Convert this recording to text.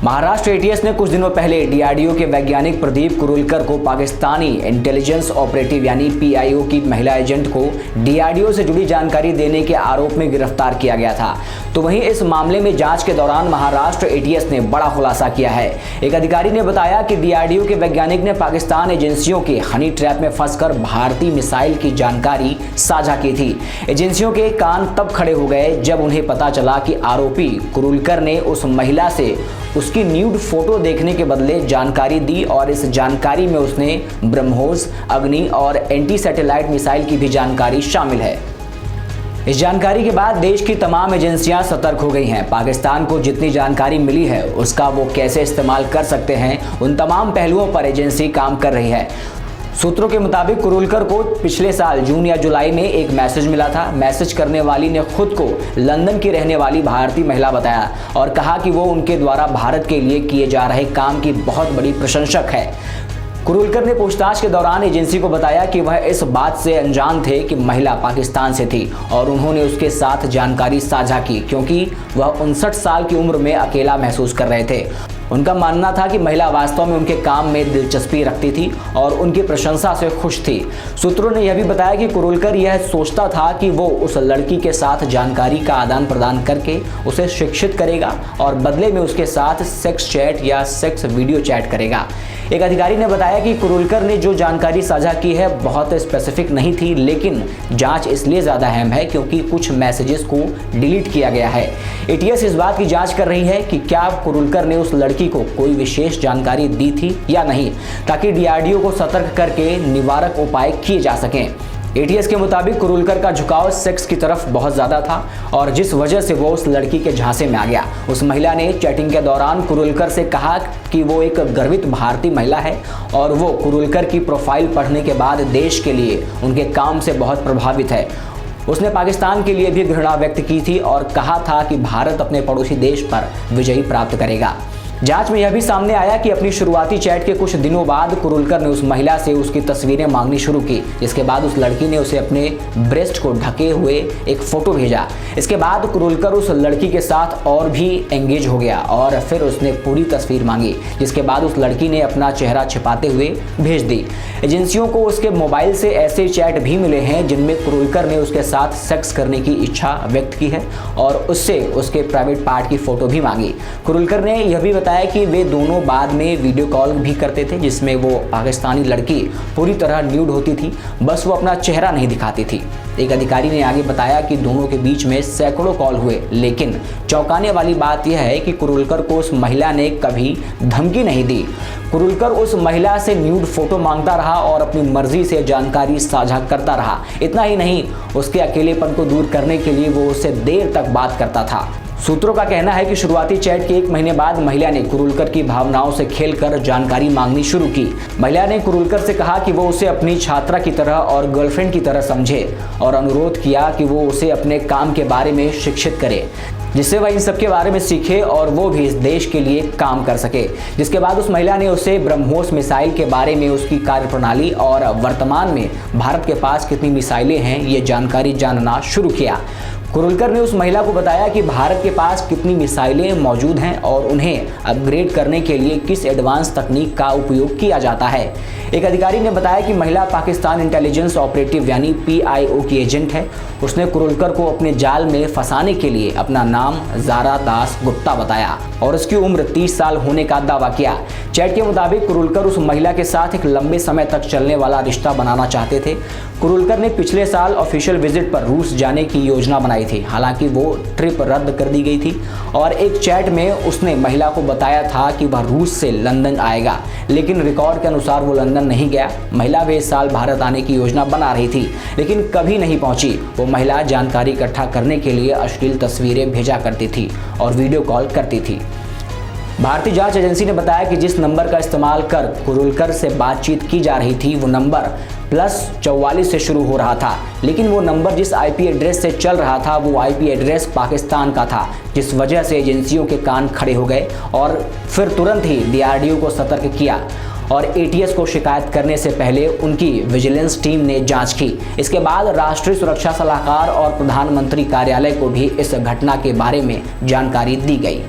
Maharashtra ATS ने कुछ दिनों पहले डीआरडीओ के वैज्ञानिक प्रदीप कुरुलकर को पाकिस्तानी इंटेलिजेंस ऑपरेटिव यानी पीआईओ की महिला एजेंट को डीआरडीओ से जुड़ी जानकारी देने के आरोप में गिरफ्तार किया गया था। तो वहीं इस मामले में जांच के दौरान महाराष्ट्र एटीएस ने बड़ा खुलासा किया है। एक अधिकारी ने बताया कि डीआरडीओ के वैज्ञानिक ने पाकिस्तान एजेंसियों के हनी ट्रैप में फंसकर भारतीय मिसाइल की जानकारी साझा की थी। एजेंसियों के कान तब खड़े हो गए जब उन्हें पता चला कि आरोपी कुरुलकर ने उस महिला से उसकी न्यूड फोटो देखने के बदले जानकारी दी और इस जानकारी में उसने ब्रह्मोस, अग्नि और एंटी सैटेलाइट मिसाइल की भी जानकारी शामिल है। इस जानकारी के बाद देश की तमाम एजेंसियां सतर्क हो गई हैं। पाकिस्तान को जितनी जानकारी मिली है उसका वो कैसे इस्तेमाल कर सकते हैं, उन तमाम पहलुओं पर एजेंसी काम कर रही है। सूत्रों के मुताबिक कुरुलकर को पिछले साल जून या जुलाई में एक मैसेज मिला था। मैसेज करने वाली ने खुद को लंदन की रहने वाली भारतीय महिला बताया और कहा कि वो उनके द्वारा भारत के लिए किए जा रहे काम की बहुत बड़ी प्रशंसक है। कुरुलकर ने पूछताछ के दौरान एजेंसी को बताया कि वह इस बात से अनजान थे कि महिला पाकिस्तान से थी और उन्होंने उसके साथ जानकारी साझा की क्योंकि वह 59 साल की उम्र में अकेला महसूस कर रहे थे। उनका मानना था कि महिला वास्तव में उनके काम में दिलचस्पी रखती थी और उनकी प्रशंसा से खुश थी। सूत्रों ने यह भी बताया कि कुरुलकर यह सोचता था कि वो उस लड़की के साथ जानकारी का आदान प्रदान करके उसे शिक्षित करेगा और बदले में उसके साथ सेक्स चैट या सेक्स वीडियो चैट करेगा। एक अधिकारी ने बताया कि कुरुलकर ने जो जानकारी साझा की है बहुत स्पेसिफिक नहीं थी, लेकिन जांच इसलिए ज़्यादा अहम है क्योंकि कुछ मैसेजेस को डिलीट किया गया है। एटीएस इस बात की जांच कर रही है कि क्या कुरुलकर ने उस लड़की को कोई विशेष जानकारी दी थी या नहीं, ताकि डीआरडीओ को सतर्क करके निवारक उपाय किए जा सकें। एटीएस के मुताबिक कुरुलकर का झुकाव सेक्स की तरफ बहुत ज़्यादा था और जिस वजह से वो उस लड़की के झांसे में आ गया। उस महिला ने चैटिंग के दौरान कुरुलकर से कहा कि वो एक गर्वित भारतीय महिला है और वो कुरुलकर की प्रोफाइल पढ़ने के बाद देश के लिए उनके काम से बहुत प्रभावित है। उसने पाकिस्तान के लिए भी घृणा व्यक्त की थी और कहा था कि भारत अपने पड़ोसी देश पर विजय प्राप्त करेगा। जांच में यह भी सामने आया कि अपनी शुरुआती चैट के कुछ दिनों बाद कुरुलकर ने उस महिला से उसकी तस्वीरें मांगनी शुरू की, जिसके बाद उस लड़की ने उसे अपने ब्रेस्ट को ढके हुए एक फोटो भेजा। इसके बाद कुरुलकर उस लड़की के साथ और भी एंगेज हो गया और फिर उसने पूरी तस्वीर मांगी, जिसके बाद उस लड़की ने अपना चेहरा छिपाते हुए भेज दी। एजेंसियों को उसके मोबाइल से ऐसे चैट भी मिले हैं जिनमें कुरुलकर ने उसके साथ सेक्स करने की इच्छा व्यक्त की है और उससे उसके प्राइवेट पार्ट की फोटो भी मांगी। कुरुलकर ने यह भी बताया कि वे दोनों बाद में वीडियो कॉल भी करते थे जिसमें वो पाकिस्तानी लड़की पूरी तरह न्यूड होती थी, बस वो अपना चेहरा नहीं दिखाती थी। एक अधिकारी ने आगे बताया कि दोनों के बीच में सैकड़ों कॉल हुए, लेकिन चौंकाने वाली बात यह है कि कुरुलकर को उस महिला ने कभी धमकी नहीं दी। कुरुलकर उस महिला से न्यूड फोटो मांगता रहा और अपनी मर्जी से जानकारी साझा करता रहा। इतना ही नहीं, उसके अकेलेपन को दूर करने के लिए वो उससे देर तक बात करता था। सूत्रों का कहना है कि शुरुआती चैट के 1 महीने बाद महिला ने कुरुलकर की भावनाओं से खेलकर जानकारी मांगनी शुरू की। महिला ने कुरुलकर से कहा कि वो उसे अपनी छात्रा की तरह और गर्लफ्रेंड की तरह समझे और अनुरोध किया कि वो उसे अपने काम के बारे में शिक्षित करे, जिससे वह इन सब के बारे में सीखे और वो भी इस देश के लिए काम कर सके। जिसके बाद उस महिला ने उसे ब्रह्मोस मिसाइल के बारे में, उसकी कार्यप्रणाली और वर्तमान में भारत के पास कितनी मिसाइलें हैं ये जानकारी जानना शुरू किया। कुरुलकर ने उस महिला को बताया कि भारत के पास कितनी मिसाइलें मौजूद हैं और उन्हें अपग्रेड करने के लिए किस एडवांस तकनीक का उपयोग किया जाता है। एक अधिकारी ने बताया कि महिला पाकिस्तान इंटेलिजेंस ऑपरेटिव यानी पीआईओ की एजेंट है। उसने कुरुलकर को अपने जाल में फंसाने के लिए अपना नाम ज़ारा दास गुप्ता बताया और उसकी उम्र 30 साल होने का दावा किया। चैट के मुताबिक कुरुलकर उस महिला के साथ एक लंबे समय तक चलने वाला रिश्ता बनाना चाहते थे। कुरुलकर ने पिछले साल ऑफिशियल विजिट पर रूस जाने की योजना बनाई थी, हालांकि वो ट्रिप रद्द कर दी गई थी और एक चैट में उसने महिला को बताया था कि वह रूस से लंदन आएगा, लेकिन रिकॉर्ड के अनुसार वो लंदन नहीं गया। महिला भी इस साल भारत आने की योजना बना रही थी, लेकिन कभी नहीं पहुंची। वो महिला जानकारी इकट्ठा करने के लिए अश्लील तस्वीरें भेजा करती थी और वीडियो कॉल करती थी। भारतीय जांच एजेंसी ने बताया कि जिस नंबर का इस्तेमाल कर कुरुलकर से बातचीत की जा रही थी वो नंबर +44 से शुरू हो रहा था, लेकिन वो नंबर जिस आईपी एड्रेस से चल रहा था वो आईपी एड्रेस पाकिस्तान का था, जिस वजह से एजेंसियों के कान खड़े हो गए और फिर तुरंत ही डीआरडीओ को सतर्क किया और एटीएस को शिकायत करने से पहले उनकी विजिलेंस टीम ने जांच की। इसके बाद राष्ट्रीय सुरक्षा सलाहकार और प्रधानमंत्री कार्यालय को भी इस घटना के बारे में जानकारी दी गई।